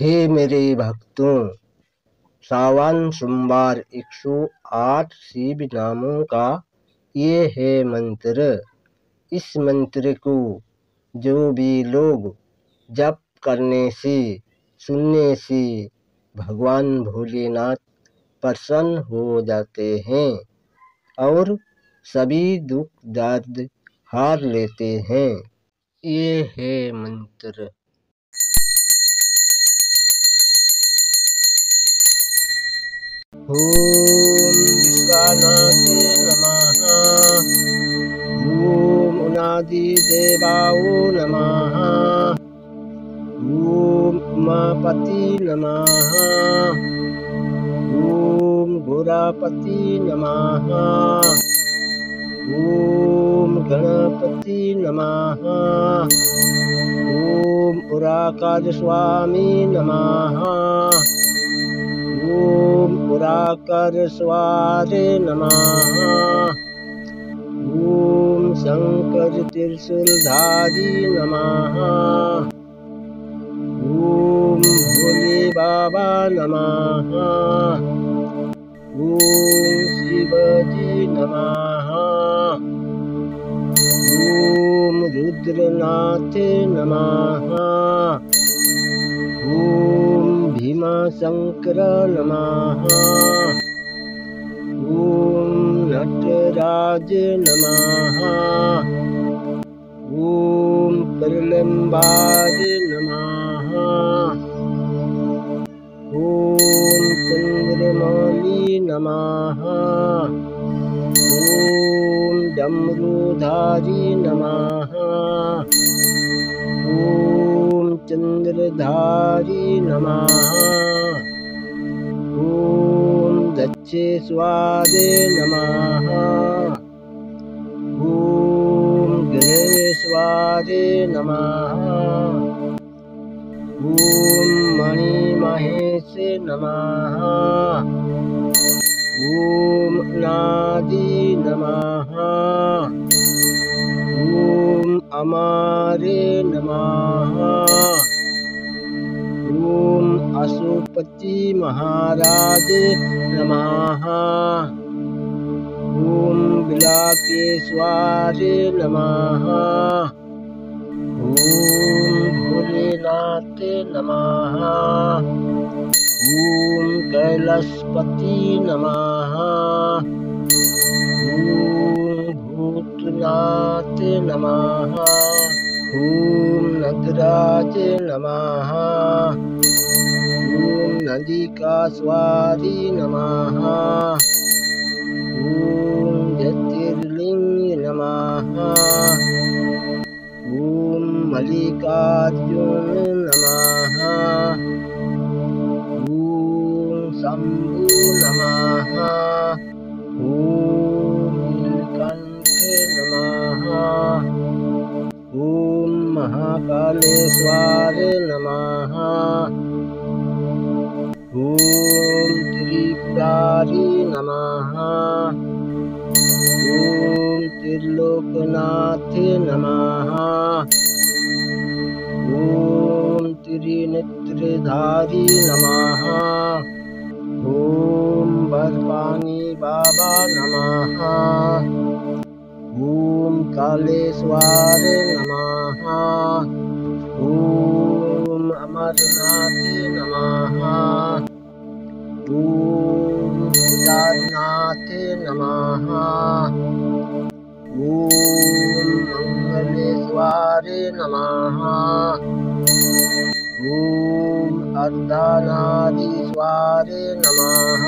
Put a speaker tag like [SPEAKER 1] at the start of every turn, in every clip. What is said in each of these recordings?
[SPEAKER 1] हे मेरे भक्तों, सावन सोमवार 108 शिव नामों का ये है मंत्र। इस मंत्र को जो भी लोग जप करने से, सुनने से भगवान भोलेनाथ प्रसन्न हो जाते हैं और सभी दुख दर्द हार लेते हैं। ये है मंत्र। ओम विश्वनाथे नमः। ओम उनादि देवाओ नमः। ओम उमापति नमः। ओम घोरापति नमः। ओम गणपति नमः। ओम उराकाज स्वामी नमः। ओम पुराकर स्वारे नमः। ओम शंकर त्रिशूलधारी नमः। ओम भोले बाबा नमः। ओम शिवजी नमः। ओम रुद्रनाथ नमः। ओम भीमाशंकर नमः। ओम नटराज नमः। ओम प्रलंबाज नमः। ओम चंद्रमौली नमः। ओम डमरूधारी नमः। ओम चंद्रधारी नमः। ओम दक्षेश्वरे नमः। ओम गणेश्वरे नमः। ओम मणिमहेश नमः। ओम नादि नमः। ओम अमारे नमः। ओम अशुपति महाराज नमः। ओम बिलाकेश्वर नमः। ओम भोलेनाथ नमः। ओम कैलाशपति नमः। ओम भूतनाथ नमः। ओम नटराज नमः। ओम नंदिकाश्वारी नमः। ओम ज्योतिर्लिंग नमः। ओम मल्लिकार्जुन नमः। ओम शंभु नमः। ओम नीलकंठ नमः। ओम महाकालेश्वर नमः। ओम त्रिपुरारी नमः। ओम त्रिलोकनाथ नमः। ओम त्रिनेत्रधारी नमः। ओम बर्फानी बाबा नमः। ओम कालेश्वर नमः। ओम अमरनाथ नमः। ओम केदारनाथ नमः। ओम मंगलेश्वर नमः। ओम अर्धनारीश्वर नमः।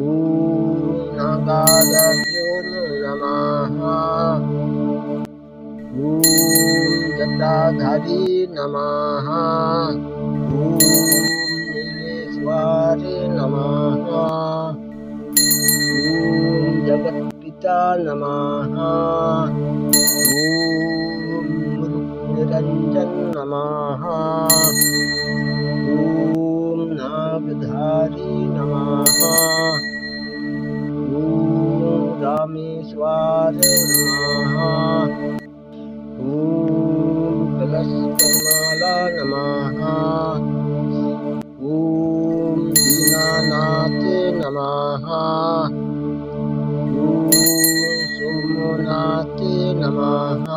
[SPEAKER 1] ओम नागार्जुन नमः। ओम जटाधारी नमः। ओम नीलेश्वर नमः। ओम जगत्पिता नमः। ओम निरंजन नमः। ओम नागधारी नमः। ओम रामेश्वर नमः। ओम कलशकमाला नमः। ॐ दीनानाथे नमः। ॐ सोमनाथे नमः।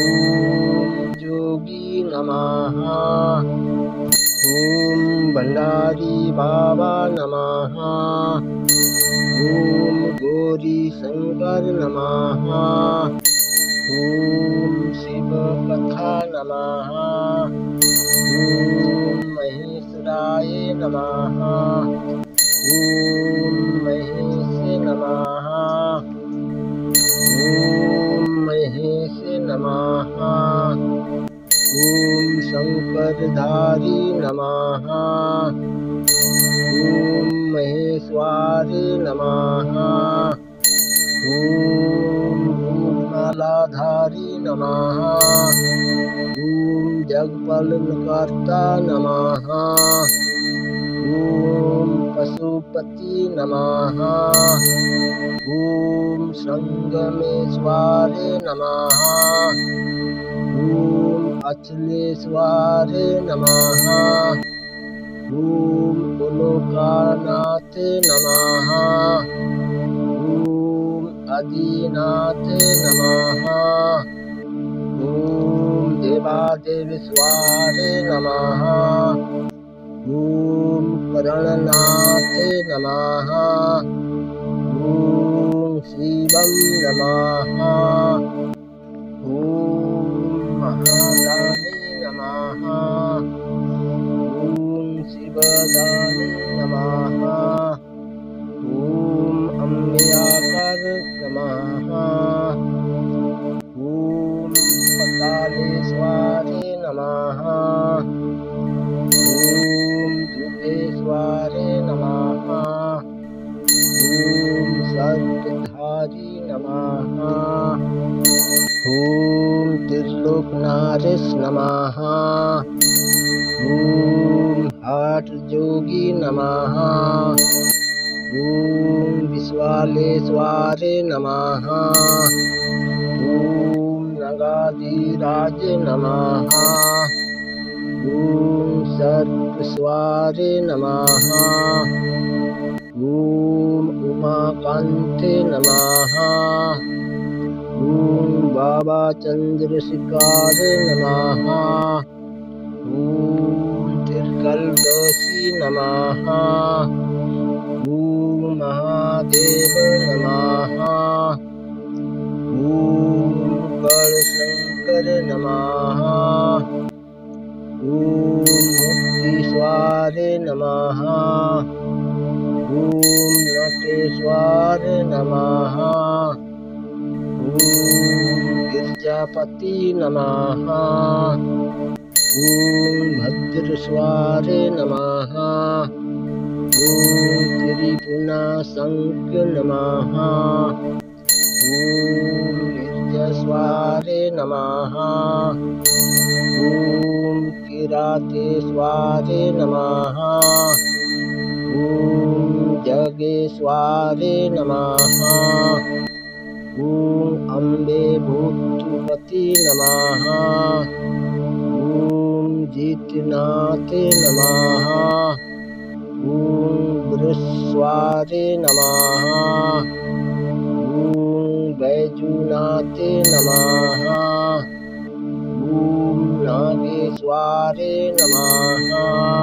[SPEAKER 1] ॐ जोगी नमः। ॐ भंडारी बाबा नमः। ॐ गौरी शंकर नमः। ॐ शिव कथा नमः। ॐ महेश्वराय नमः। ॐ महेश नमः। ॐ महेश नमः। ॐ शंकरधारी नमः। ॐ महेश्वरी नमः। ॐ भूतमालाधारी नमः। ॐ जगपालनकर्ता नमः। ॐ पशुपति नमः। ॐ संगमेश्वरे नमः। ॐ अचलेश्वरे नमः। ॐ पुलोकानाथे नमः। ॐ आदिनाथे नमः। ॐ देवादेवेश्वरे नमः। ॐ प्रणनाथे नमः। ॐ शिवं नमः। ॐ महादानी नमः। ॐ शिवदानी नमः। ॐ अम्बिकाकर नमः। ॐ पतालेश्वरे नमः। ॐ धुतेश्वरे नमः। ॐ सर्पधारी नमः। ॐ त्रिलोकनाथेश नमः। ॐ हठयोगी नमः। ॐ विश्वालेश्वरे नमः। ॐ नगाधिराज नमः। ॐ सर्पेश्वरे नमः। ॐ उमाकान्ते नमः। ॐ बाबा चंद्रशेखर नमः। ॐ त्रिकलदर्शी नमः। ॐ महादेव नमः। ॐ गणशंकर नमः। ॐ मुक्तीश्वरे नमः। ॐ नटेश्वर नमः। ॐ गिरिजापति नमः। ॐ भद्रेश्वरे नमः। ॐ त्रिपुराशंकर नमः। ॐ गिरिजेश्वरे नमः। ॐ किरातेश्वरे नमः। ॐ जगेश्वरे नमः। ॐ अम्बे भूतपति नमः। ॐ जितनाथे नमः। ॐ बृहस्पति नमः। ॐ बैजूनाथे नमः। ॐ नागेश्वरे नमः।